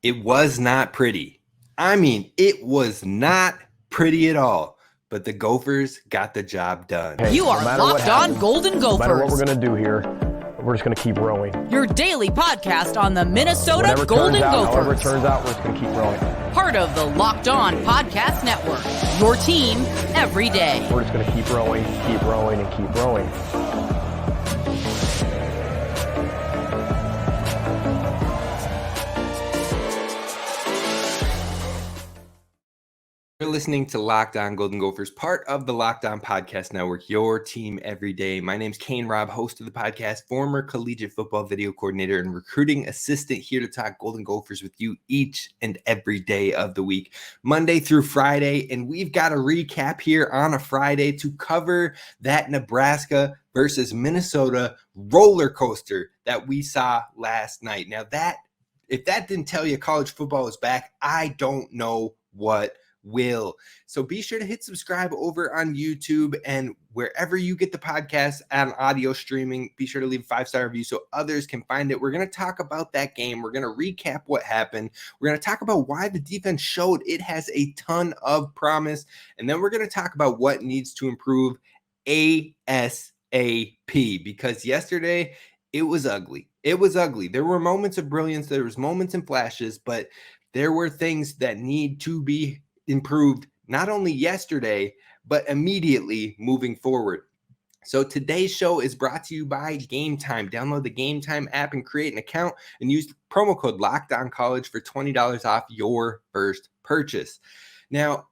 It was not pretty. I mean, it was not pretty at all. But the Gophers got the job done. Hey, You are Locked On Golden Gophers. No matter what we're going to do here, we're just going to keep rowing. Your daily podcast on the Minnesota Golden Gophers. However it turns out, we're just going to keep rowing. Part of the Locked On Podcast Network. Your team every day. We're just going to keep rowing, and keep rowing. You're listening to Locked On Golden Gophers, part of the Locked On Podcast Network, your team every day. My name's Kane Rob, host of the podcast, former collegiate football video coordinator and recruiting assistant, here to talk Golden Gophers with you each and every day of the week, Monday through Friday. And we've got a recap here on a Friday to cover that Nebraska versus Minnesota roller coaster that we saw last night. Now, if that didn't tell you college football is back, I don't know what will. So be sure to hit subscribe over on YouTube and wherever you get the podcast and audio streaming. Be sure to leave a 5-star review so others can find it. We're going to talk about that game. We're going to recap what happened. We're going to talk about why the defense showed it has a ton of promise. And then we're going to talk about what needs to improve ASAP, because yesterday it was ugly. It was ugly. There were moments of brilliance. There was moments and flashes, but there were things that need to be improved not only yesterday, but immediately moving forward. So today's show is brought to you by Gametime. Download the Gametime app and create an account and use the promo code LOCKEDONCollege for $20 off your first purchase. Now,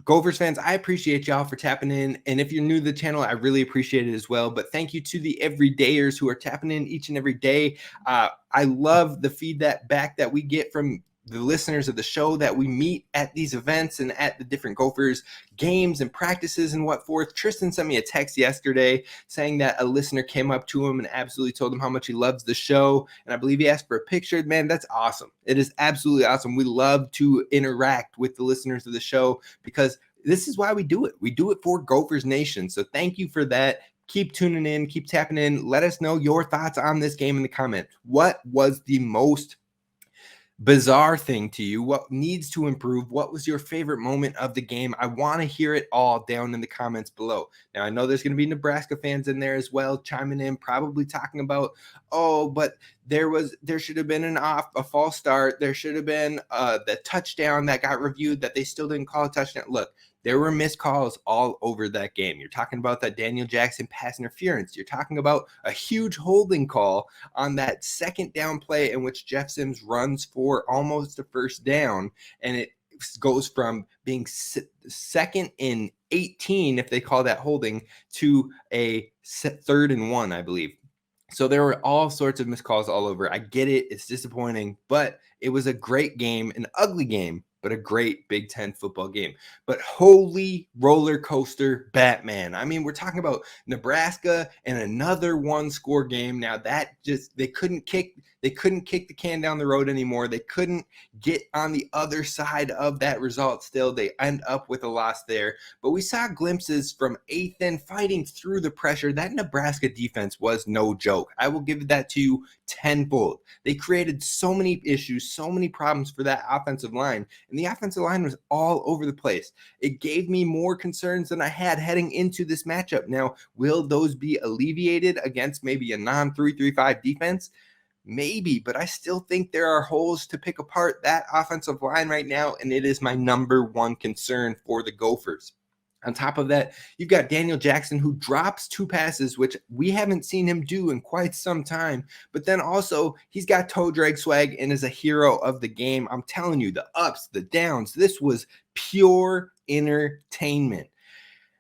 Gophers fans, I appreciate y'all for tapping in. And if you're new to the channel, I really appreciate it as well. But thank you to the everydayers who are tapping in each and every day. I love the feedback that we get from the listeners of the show that we meet at these events and at the different Gophers games and practices and what forth. Tristan sent me a text yesterday saying that a listener came up to him and absolutely told him how much he loves the show. And I believe he asked for a picture. Man, that's awesome. It is absolutely awesome. We love to interact with the listeners of the show because this is why we do it. We do it for Gophers Nation. So thank you for that. Keep tuning in, keep tapping in. Let us know your thoughts on this game in the comments. What was the most bizarre thing to you? What needs to improve? What was your favorite moment of the game? I want to hear it all down in the comments below. Now, I know there's going to be Nebraska fans in there as well, chiming in, probably talking about, but there should have been a false start. There should have been the touchdown that got reviewed that they still didn't call a touchdown. Look, there were missed calls all over that game. You're talking about that Daniel Jackson pass interference. You're talking about a huge holding call on that second down play in which Jeff Sims runs for almost a first down, and it goes from being second and 18, if they call that holding, to a 3rd and 1, I believe. So there were all sorts of missed calls all over. I get it. It's disappointing, but it was a great game, an ugly game, but a great Big Ten football game. But holy roller coaster Batman. I mean, we're talking about Nebraska and another one-score game. Now that they couldn't kick the can down the road anymore. They couldn't get on the other side of that result still. They end up with a loss there. But we saw glimpses from Ethan fighting through the pressure. That Nebraska defense was no joke. I will give that to you tenfold. They created so many issues, so many problems for that offensive line. And the offensive line was all over the place. It gave me more concerns than I had heading into this matchup. Now, will those be alleviated against maybe a non-3-3-5 defense? Maybe, but I still think there are holes to pick apart that offensive line right now, and it is my number one concern for the Gophers. On top of that, you've got Daniel Jackson, who drops 2 passes, which we haven't seen him do in quite some time. But then also, he's got toe drag swag and is a hero of the game. I'm telling you, the ups, the downs, this was pure entertainment.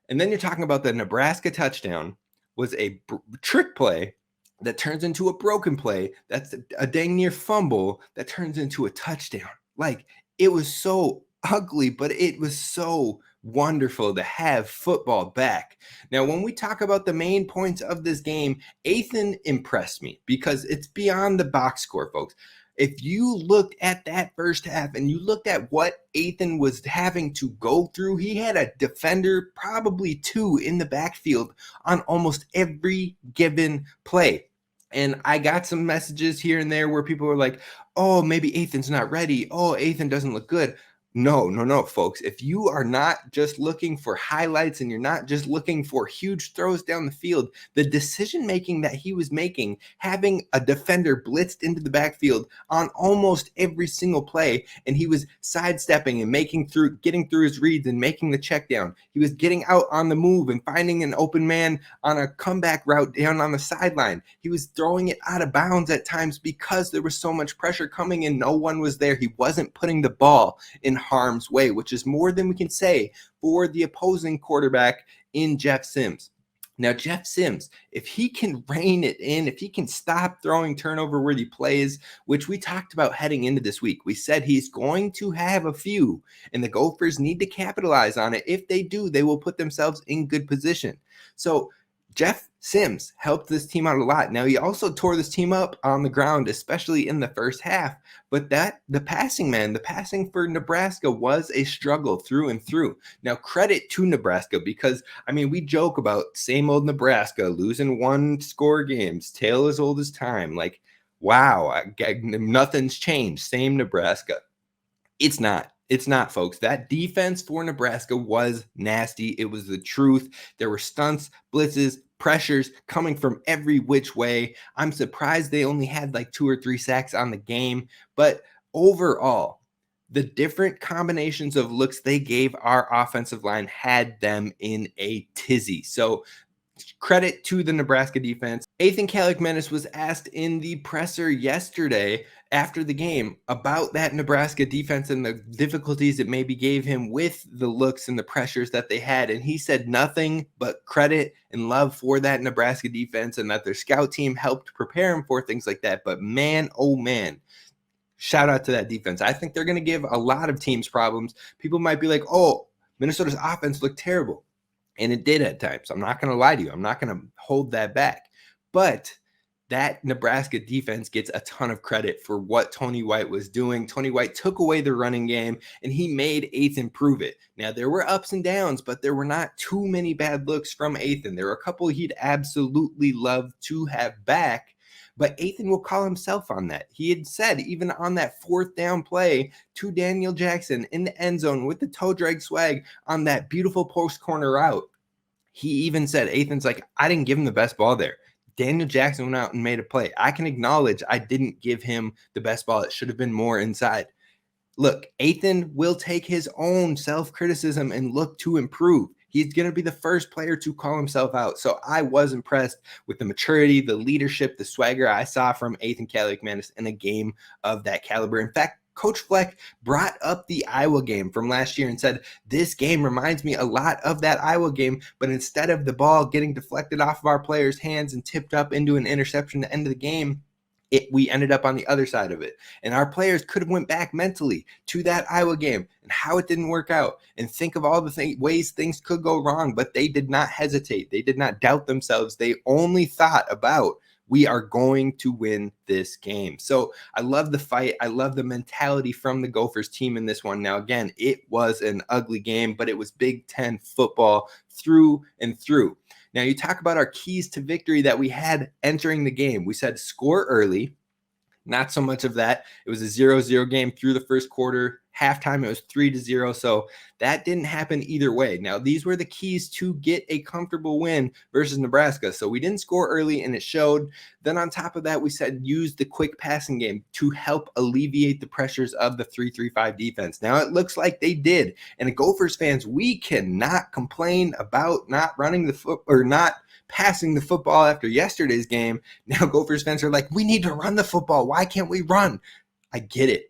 And then you're talking about the Nebraska touchdown was a trick play that turns into a broken play. That's a dang near fumble that turns into a touchdown. Like, it was so ugly, but it was so wonderful to have football back. Now, when we talk about the main points of this game, Ethan impressed me because it's beyond the box score, folks. If you looked at that first half and you looked at what Ethan was having to go through, he had a defender, probably 2 in the backfield on almost every given play. And I got some messages here and there where people were like, oh, maybe Ethan's not ready. Oh, Ethan doesn't look good. No, folks. If you are not just looking for highlights and you're not just looking for huge throws down the field, the decision making that he was making, having a defender blitzed into the backfield on almost every single play, and he was sidestepping and getting through his reads and making the check down. He was getting out on the move and finding an open man on a comeback route down on the sideline. He was throwing it out of bounds at times because there was so much pressure coming and no one was there. He wasn't putting the ball in harm's way, which is more than we can say for the opposing quarterback in Jeff Sims. Now, Jeff Sims, if he can rein it in, if he can stop throwing turnover-worthy plays, which we talked about heading into this week, we said he's going to have a few, and the Gophers need to capitalize on it. If they do, they will put themselves in good position. So Jeff Sims helped this team out a lot. Now, he also tore this team up on the ground, especially in the first half. But the passing for Nebraska was a struggle through and through. Now, credit to Nebraska because, we joke about same old Nebraska, losing one-score games, tale as old as time. Like, wow, nothing's changed. Same Nebraska. It's not, folks. That defense for Nebraska was nasty. It was the truth. There were stunts, blitzes, pressures coming from every which way. I'm surprised they only had like 2 or 3 sacks on the game. But overall, the different combinations of looks they gave our offensive line had them in a tizzy. So credit to the Nebraska defense. Ethan Kaliakmanis was asked in the presser yesterday after the game about that Nebraska defense and the difficulties it maybe gave him with the looks and the pressures that they had. And he said nothing but credit and love for that Nebraska defense and that their scout team helped prepare him for things like that. But man, oh man, shout out to that defense. I think they're going to give a lot of teams problems. People might be like, oh, Minnesota's offense looked terrible. And it did at times. I'm not going to lie to you. I'm not going to hold that back. But that Nebraska defense gets a ton of credit for what Tony White was doing. Tony White took away the running game, and he made Ethan prove it. Now, there were ups and downs, but there were not too many bad looks from Ethan. There were a couple he'd absolutely love to have back, but Ethan will call himself on that. He had said, even on that 4th down play to Daniel Jackson in the end zone with the toe drag swag on that beautiful post corner route, he even said, Ethan's like, I didn't give him the best ball there. Daniel Jackson went out and made a play. I can acknowledge I didn't give him the best ball. It should have been more inside. Look, Ethan will take his own self-criticism and look to improve. He's going to be the first player to call himself out. So I was impressed with the maturity, the leadership, the swagger I saw from Ethan Kaliakmanis in a game of that caliber. In fact, Coach Fleck brought up the Iowa game from last year and said, this game reminds me a lot of that Iowa game, but instead of the ball getting deflected off of our players' hands and tipped up into an interception at the end of the game, we ended up on the other side of it. And our players could have went back mentally to that Iowa game and how it didn't work out and think of all the ways things could go wrong, but they did not hesitate. They did not doubt themselves. They only thought about, we are going to win this game. So I love the fight. I love the mentality from the Gophers team in this one. Now, again, it was an ugly game, but it was Big Ten football through and through. Now, you talk about our keys to victory that we had entering the game. We said score early. Not so much of that. It was a 0-0 game through the first quarter. Halftime, it was 3-0. So that didn't happen either way. Now, these were the keys to get a comfortable win versus Nebraska. So we didn't score early, and it showed. Then on top of that, we said use the quick passing game to help alleviate the pressures of the 3-3-5 defense. Now, it looks like they did. And Gophers fans, we cannot complain about not running the foot or not passing the football after yesterday's game. Now Gophers fans are like, we need to run the football. Why can't we run? I get it.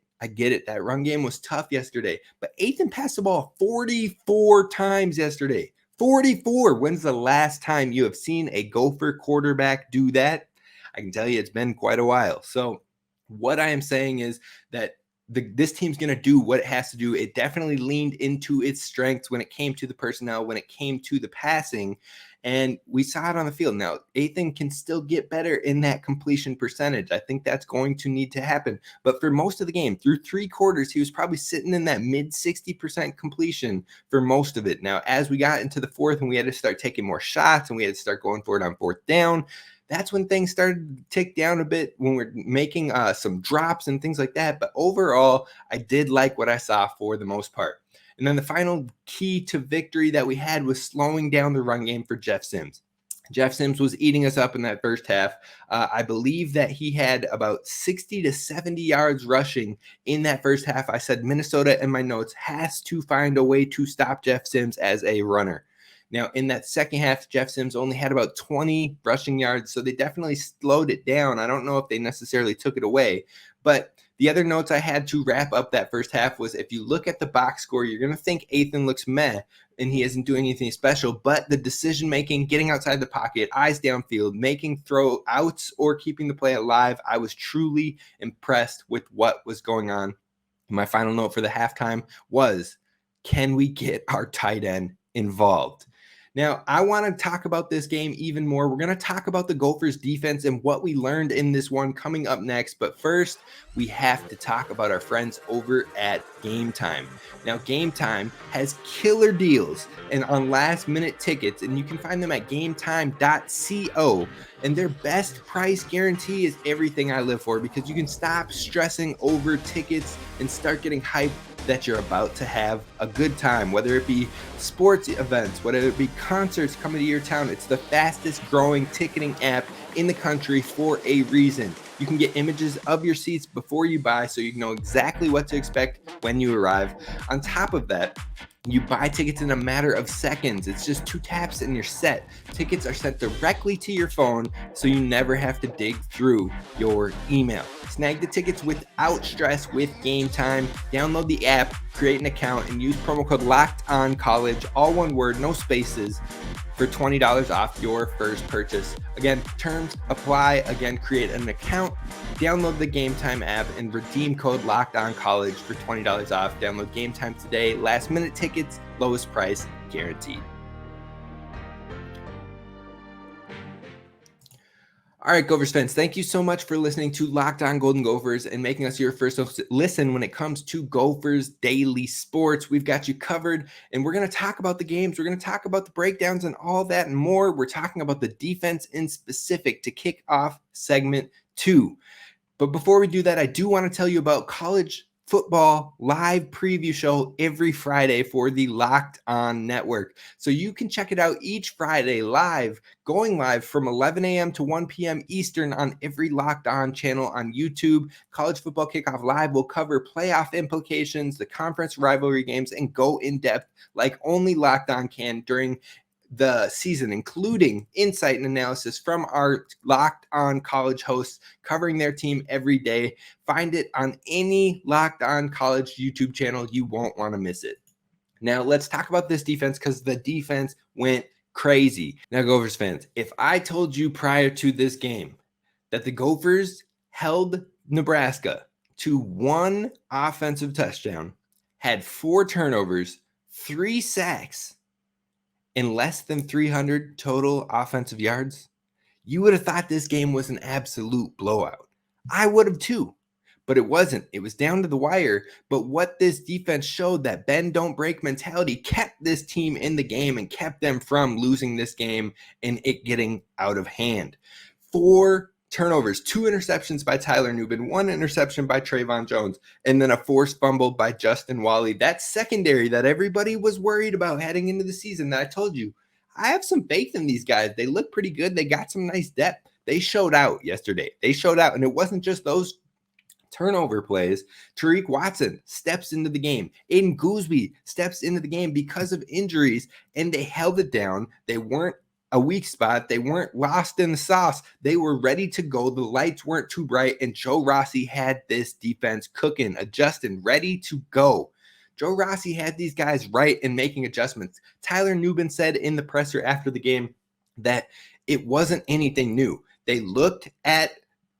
That run game was tough yesterday. But Ethan passed the ball 44 times yesterday. 44. When's the last time you have seen a Gopher quarterback do that? I can tell you it's been quite a while. So what I am saying is that this team's going to do what it has to do. It definitely leaned into its strengths when it came to the personnel, when it came to the passing, and we saw it on the field. Now, Ethan can still get better in that completion percentage. I think that's going to need to happen. But for most of the game, through 3 quarters, he was probably sitting in that mid 60% completion for most of it. Now, as we got into the fourth and we had to start taking more shots and we had to start going for it on 4th down, That's when things started to tick down a bit, when we're making some drops and things like that. But overall, I did like what I saw for the most part. And then the final key to victory that we had was slowing down the run game for Jeff Sims. Jeff Sims was eating us up in that first half. I believe that he had about 60 to 70 yards rushing in that first half. I said Minnesota in my notes has to find a way to stop Jeff Sims as a runner. Now, in that second half, Jeff Sims only had about 20 rushing yards, so they definitely slowed it down. I don't know if they necessarily took it away, but the other notes I had to wrap up that first half was, if you look at the box score, you're going to think Ethan looks meh and he isn't doing anything special, but the decision-making, getting outside the pocket, eyes downfield, making throw outs or keeping the play alive, I was truly impressed with what was going on. My final note for the halftime was, can we get our tight end involved? Now, I want to talk about this game even more. We're going to talk about the Gophers defense and what we learned in this one coming up next. But first, we have to talk about our friends over at Gametime. Now, Gametime has killer deals and on last-minute tickets, and you can find them at gametime.co. And their best price guarantee is everything I live for, because you can stop stressing over tickets and start getting hyped that you're about to have a good time, whether it be sports events, whether it be concerts coming to your town. It's the fastest growing ticketing app in the country for a reason. You can get images of your seats before you buy, so you know exactly what to expect when you arrive. On top of that, you buy tickets in a matter of seconds. It's just 2 taps and you're set. Tickets are sent directly to your phone, so you never have to dig through your email. Snag the tickets without stress with Gametime. Download the app, create an account, and use promo code LOCKEDONCollege, all one word, no spaces, for $20 off your first purchase. Again, terms apply. Again, create an account, download the Gametime app, and redeem code LOCKEDONCollege for $20 off. Download Gametime today. Last minute tickets, lowest price guaranteed. All right, Gophers fans, thank you so much for listening to Locked On Golden Gophers and making us your first listen when it comes to Gophers daily sports. We've got you covered, and we're going to talk about the games. We're going to talk about the breakdowns and all that and more. We're talking about the defense in specific to kick off segment 2. But before we do that, I do want to tell you about college football live preview show every Friday for the Locked On Network. So you can check it out each Friday live, going live from 11 a.m. to 1 p.m. Eastern on every Locked On channel on YouTube. College Football Kickoff Live will cover playoff implications, the conference rivalry games, and go in depth like only Locked On can during the season, including insight and analysis from our Locked On College hosts covering their team every day. Find it on any Locked On College YouTube channel. You won't want to miss it. Now, let's talk about this defense, because the defense went crazy. Now, Gophers fans, if I told you prior to this game that the Gophers held Nebraska to 1 offensive touchdown, had 4 turnovers, 3 sacks, in less than 300 total offensive yards, you would have thought this game was an absolute blowout. I would have too, but it wasn't. It was down to the wire. But what this defense showed, that bend don't break mentality, kept this team in the game and kept them from losing this game and it getting out of hand. 4 turnovers, 2 interceptions by Tyler Nubin, 1 interception by Trayvon Jones, and then a forced fumble by Justin Wally. That secondary that everybody was worried about heading into the season, that I told you, I have some faith in these guys. They look pretty good. They got some nice depth. They showed out yesterday. They showed out, and it wasn't just those turnover plays. Tariq Watson steps into the game. Aiden Gooseby steps into the game because of injuries, and they held it down. They weren't a weak spot. They weren't lost in the sauce. They were ready to go. The lights weren't too bright, and Joe Rossi had this defense cooking, adjusting, ready to go. Joe Rossi had these guys right and making adjustments. Tyler Nubin said in the presser after the game that it wasn't anything new. They looked at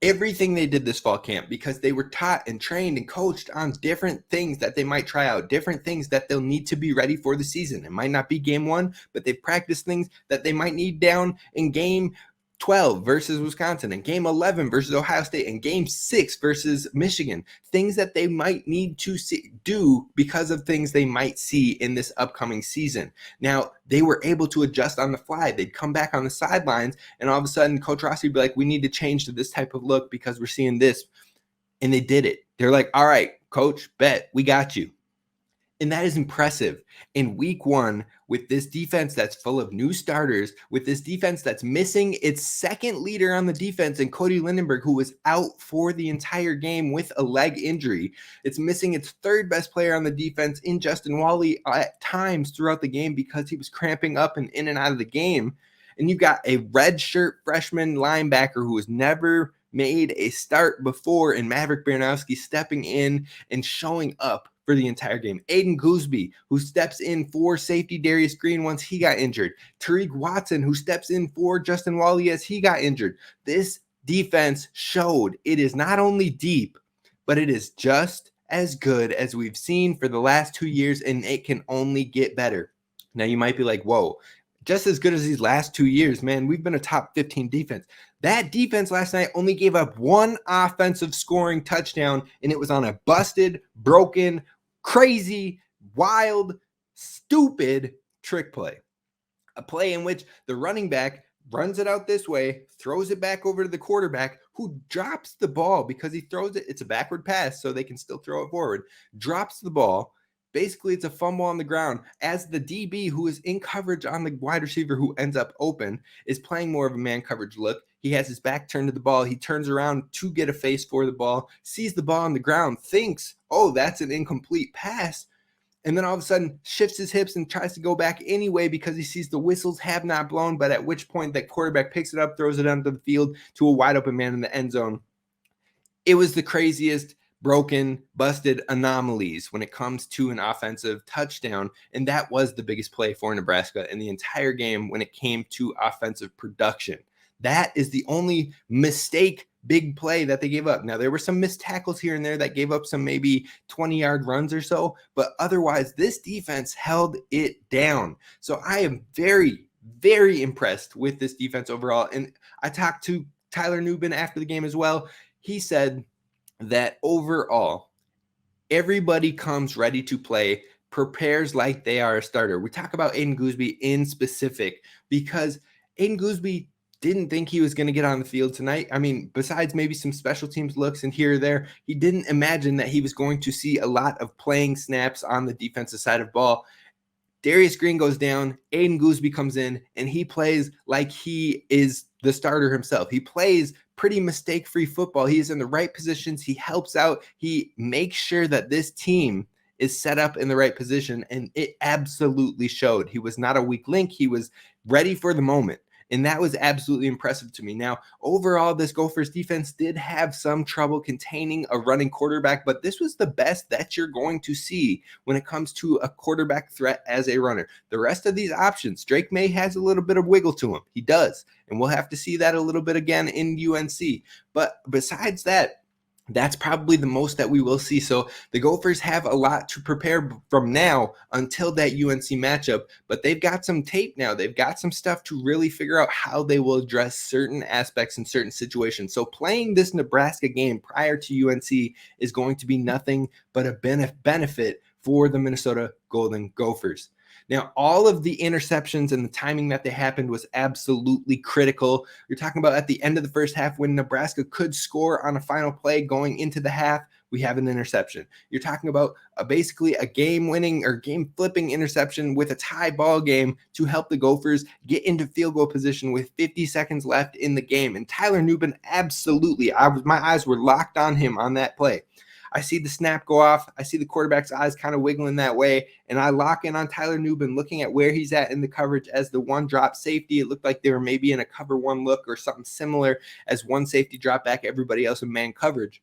everything they did this fall camp because they were taught and trained and coached on different things that they might try out, different things that they'll need to be ready for the season. It might not be game 1, but they've practiced things that they might need down in game 12 versus Wisconsin, and game 11 versus Ohio State, and game 6 versus Michigan. Things that they might need to do because of things they might see in this upcoming season. Now, they were able to adjust on the fly. They'd come back on the sidelines, and all of a sudden, Coach Rossi would be like, we need to change to this type of look because we're seeing this. And they did it. They're like, all right, Coach, bet, we got you. And that is impressive. In week 1, with this defense that's full of new starters, with this defense that's missing its second leader on the defense and Cody Lindenberg, who was out for the entire game with a leg injury. It's missing its third best player on the defense in Justin Wally at times throughout the game because he was cramping up and in and out of the game. And you've got a redshirt freshman linebacker who has never made a start before, and Maverick Baranowski stepping in and showing up for the entire game. Aiden Gooseby, who steps in for safety Darius Green once he got injured. Tariq Watson, who steps in for Justin Wally as he got injured. This defense showed it is not only deep, but it is just as good as we've seen for the last 2 years, and it can only get better. Now, you might be like, whoa, just as good as these last 2 years, man. We've been a top 15 defense. That defense last night only gave up one offensive scoring touchdown, and it was on a busted, broken, crazy, wild, stupid trick play. A play in which the running back runs it out this way, throws it back over to the quarterback, who drops the ball because he throws it. It's a backward pass, so they can still throw it forward. Drops the ball. Basically, it's a fumble on the ground as the DB, who is in coverage on the wide receiver who ends up open, is playing more of a man coverage look. He has his back turned to the ball. He turns around to get a face for the ball, sees the ball on the ground, thinks, oh, that's an incomplete pass, and then all of a sudden shifts his hips and tries to go back anyway because he sees the whistles have not blown, but at which point that quarterback picks it up, throws it onto the field to a wide open man in the end zone. It was the craziest broken, busted anomalies when it comes to an offensive touchdown, and that was the biggest play for Nebraska in the entire game when it came to offensive production. That is the only mistake big play that they gave up. Now, there were some missed tackles here and there that gave up some maybe 20-yard runs or so, but otherwise, this defense held it down. So I am very, very impressed with this defense overall. And I talked to Tyler Nubin after the game as well. He said that overall, everybody comes ready to play, prepares like they are a starter. We talk about Aiden Gooseby in specific because Aiden Gooseby didn't think he was going to get on the field tonight. I mean, besides maybe some special teams looks and here or there, he didn't imagine that he was going to see a lot of playing snaps on the defensive side of ball. Darius Green goes down, Aiden Gooseby comes in, and he plays like he is the starter himself. He plays pretty mistake-free football. He is in the right positions. He helps out. He makes sure that this team is set up in the right position, and it absolutely showed. He was not a weak link. He was ready for the moment. And that was absolutely impressive to me. Now, overall, this Gophers defense did have some trouble containing a running quarterback, but this was the best that you're going to see when it comes to a quarterback threat as a runner. The rest of these options, Drake May has a little bit of wiggle to him. He does. And we'll have to see that a little bit again in UNC. But besides that, that's probably the most that we will see. So the Gophers have a lot to prepare from now until that UNC matchup, but they've got some tape now. They've got some stuff to really figure out how they will address certain aspects in certain situations. So playing this Nebraska game prior to UNC is going to be nothing but a benefit for the Minnesota Golden Gophers. Now, all of the interceptions and the timing that they happened was absolutely critical. You're talking about at the end of the first half when Nebraska could score on a final play going into the half, we have an interception. You're talking about basically a game-winning or game-flipping interception with a tie ball game to help the Gophers get into field goal position with 50 seconds left in the game. And Tyler Nubin, absolutely, my eyes were locked on him on that play. I see the snap go off. I see the quarterback's eyes kind of wiggling that way. And I lock in on Tyler Nubin, looking at where he's at in the coverage as the one drop safety. It looked like they were maybe in a cover one look or something similar as one safety drop back, everybody else in man coverage.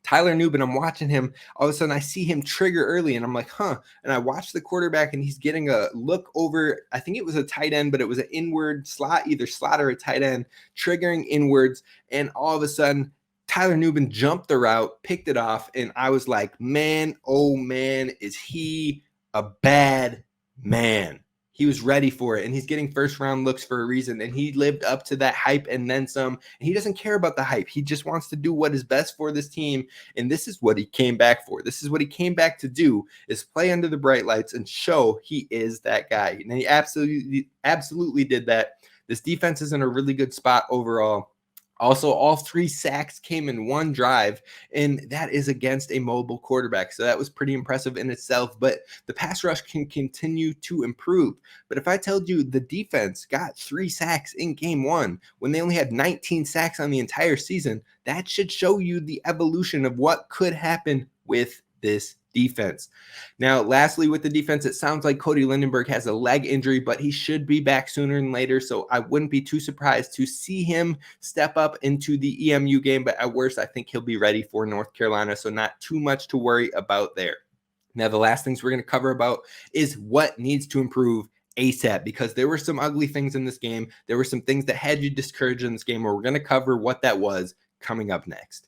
Tyler Nubin, I'm watching him. All of a sudden, I see him trigger early, and I'm like, huh. And I watch the quarterback, and he's getting a look over. I think it was a tight end, but it was an inward slot, either slot or a tight end, triggering inwards. And all of a sudden, Tyler Nubin jumped the route, picked it off, and I was like, man, oh man, is he a bad man. He was ready for it, and he's getting first-round looks for a reason, and he lived up to that hype and then some. And he doesn't care about the hype. He just wants to do what is best for this team, and this is what he came back for. This is what he came back to do, is play under the bright lights and show he is that guy. And he absolutely did that. This defense is in a really good spot overall. Also, all 3 sacks came in one drive, and that is against a mobile quarterback. So that was pretty impressive in itself, but the pass rush can continue to improve. But if I told you the defense got 3 sacks in game 1 when they only had 19 sacks on the entire season, that should show you the evolution of what could happen with this defense. Now, lastly, with the defense, it sounds like Cody Lindenberg has a leg injury, but he should be back sooner than later. So I wouldn't be too surprised to see him step up into the EMU game. But at worst, I think he'll be ready for North Carolina. So not too much to worry about there. Now, the last things we're going to cover about is what needs to improve ASAP, because there were some ugly things in this game. There were some things that had you discouraged in this game, where we're going to cover what that was coming up next.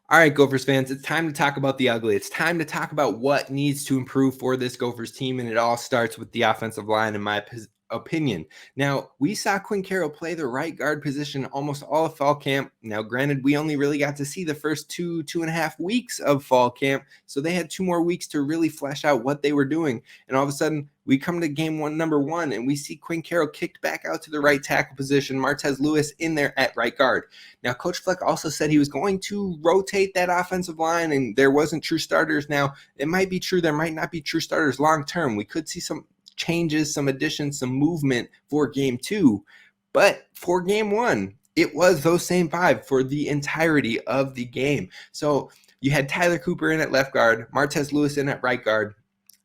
All right, Gophers fans, it's time to talk about the ugly. It's time to talk about what needs to improve for this Gophers team, and it all starts with the offensive line, in my opinion. Now, we saw Quinn Carroll play the right guard position almost all of fall camp. Now, granted, we only really got to see the first two and a half weeks of fall camp, so they had 2 more weeks to really flesh out what they were doing. And all of a sudden, we come to game 1, number 1, and we see Quinn Carroll kicked back out to the right tackle position, Martez Lewis in there at right guard. Now, Coach Fleck also said he was going to rotate that offensive line, and there wasn't true starters. Now, it might be true, there might not be true starters long term. We could see some changes, some additions, some movement for game 2. But for game 1, it was those same 5 for the entirety of the game. So you had Tyler Cooper in at left guard, Martez Lewis in at right guard,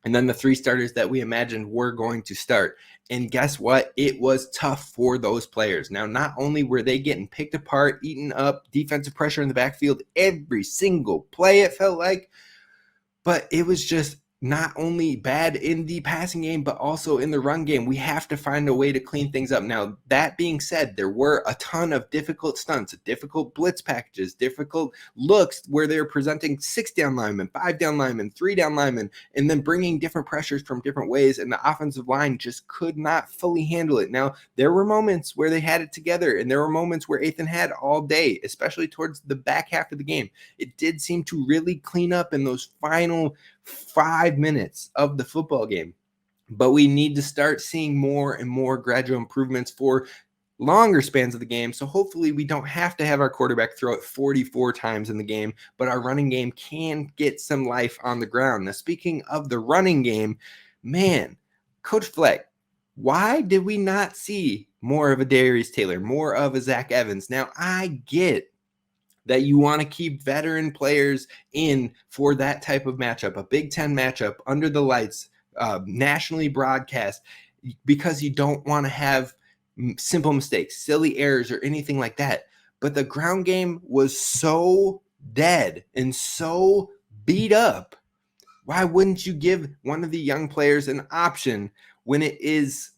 and then the 3 starters that we imagined were going to start. And guess what? It was tough for those players. Now, not only were they getting picked apart, eaten up, defensive pressure in the backfield every single play, it felt like, but it was just not only bad in the passing game, but also in the run game. We have to find a way to clean things up. Now, that being said, there were a ton of difficult stunts, difficult blitz packages, difficult looks where they're presenting 6 down linemen, 5 down linemen, 3 down linemen, and then bringing different pressures from different ways, and the offensive line just could not fully handle it. Now, there were moments where they had it together, and there were moments where Ethan had all day, especially towards the back half of the game. It did seem to really clean up in those final 5 minutes of the football game, but we need to start seeing more and more gradual improvements for longer spans of the game. So hopefully we don't have to have our quarterback throw it 44 times in the game, but our running game can get some life on the ground. Now, speaking of the running game, man, Coach Fleck, why did we not see more of a Darius Taylor, more of a Zach Evans? Now, I get that you want to keep veteran players in for that type of matchup, a Big Ten matchup under the lights, nationally broadcast, because you don't want to have simple mistakes, silly errors, or anything like that. But the ground game was so dead and so beat up. Why wouldn't you give one of the young players an option when it is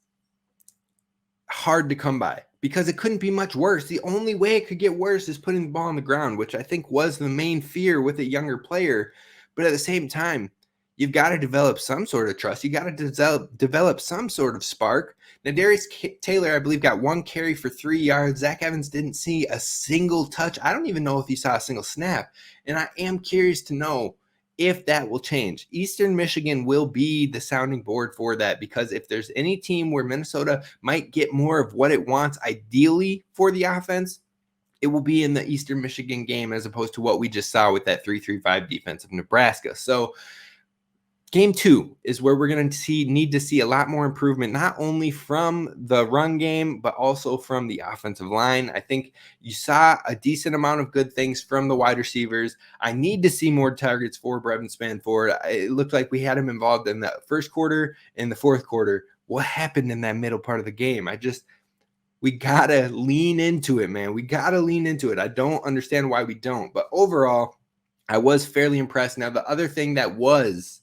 hard to come by? Because it couldn't be much worse. The only way it could get worse is putting the ball on the ground, which I think was the main fear with a younger player. But at the same time, you've got to develop some sort of trust. You got to develop some sort of spark. Now, Darius Taylor, I believe, got 1 carry for 3 yards. Zach Evans didn't see a single touch. I don't even know if he saw a single snap. And I am curious to know if that will change. Eastern Michigan will be the sounding board for that, because if there's any team where Minnesota might get more of what it wants ideally for the offense, it will be in the Eastern Michigan game, as opposed to what we just saw with that 3-3-5 defense of Nebraska. So game 2 is where we're going to need to see a lot more improvement, not only from the run game, but also from the offensive line. I think you saw a decent amount of good things from the wide receivers. I need to see more targets for Brevin Spanford. It looked like we had him involved in the first quarter and the fourth quarter. What happened in that middle part of the game? We got to lean into it, man. We got to lean into it. I don't understand why we don't. But overall, I was fairly impressed. Now, the other thing that was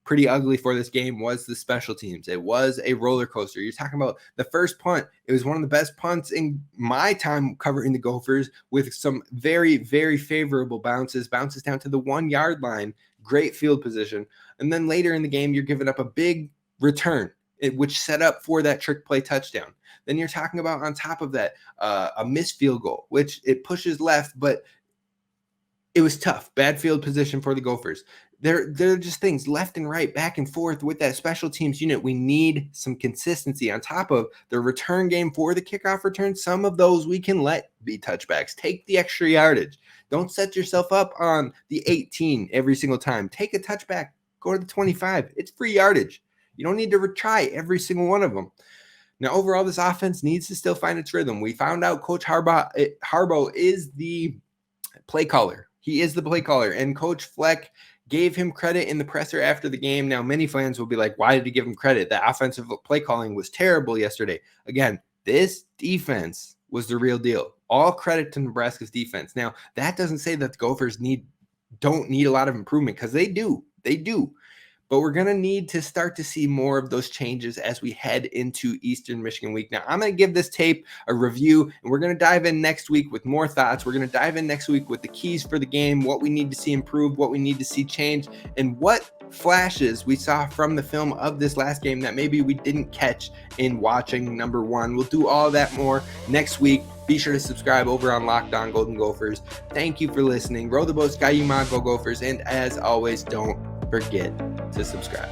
pretty ugly for this game was the special teams. It was a roller coaster. You're talking about the first punt. It was one of the best punts in my time covering the Gophers, with some very, very favorable bounces down to the 1 yard line. great field position. And then later in the game, you're giving up a big return, which set up for that trick play touchdown. Then you're talking about on top of that, a missed field goal, which it pushes left, but it was tough. Bad field position for the Gophers. There are just things left and right, back and forth with that special teams unit. We need some consistency on top of the return game for the kickoff return. Some of those we can let be touchbacks. Take the extra yardage. Don't set yourself up on the 18 every single time. Take a touchback. Go to the 25. It's free yardage. You don't need to retry every single one of them. Now, overall, this offense needs to still find its rhythm. We found out Coach Harbaugh is the play caller. He is the play caller, and Coach Fleck gave him credit in the presser after the game. Now, many fans will be like, why did he give him credit? The offensive play calling was terrible yesterday. Again, this defense was the real deal. All credit to Nebraska's defense. Now, that doesn't say that the Gophers don't need a lot of improvement, because they do. They do. But we're going to need to start to see more of those changes as we head into Eastern Michigan week. Now, I'm going to give this tape a review, and we're going to dive in next week with more thoughts. We're going to dive in next week with the keys for the game, what we need to see improve, what we need to see change, and what flashes we saw from the film of this last game that maybe we didn't catch in watching number one. We'll do all that more next week. Be sure to subscribe over on Locked On Golden Gophers. Thank you for listening. Row the boat, Sky U Mod, Go Gophers. And as always, don't forget to subscribe.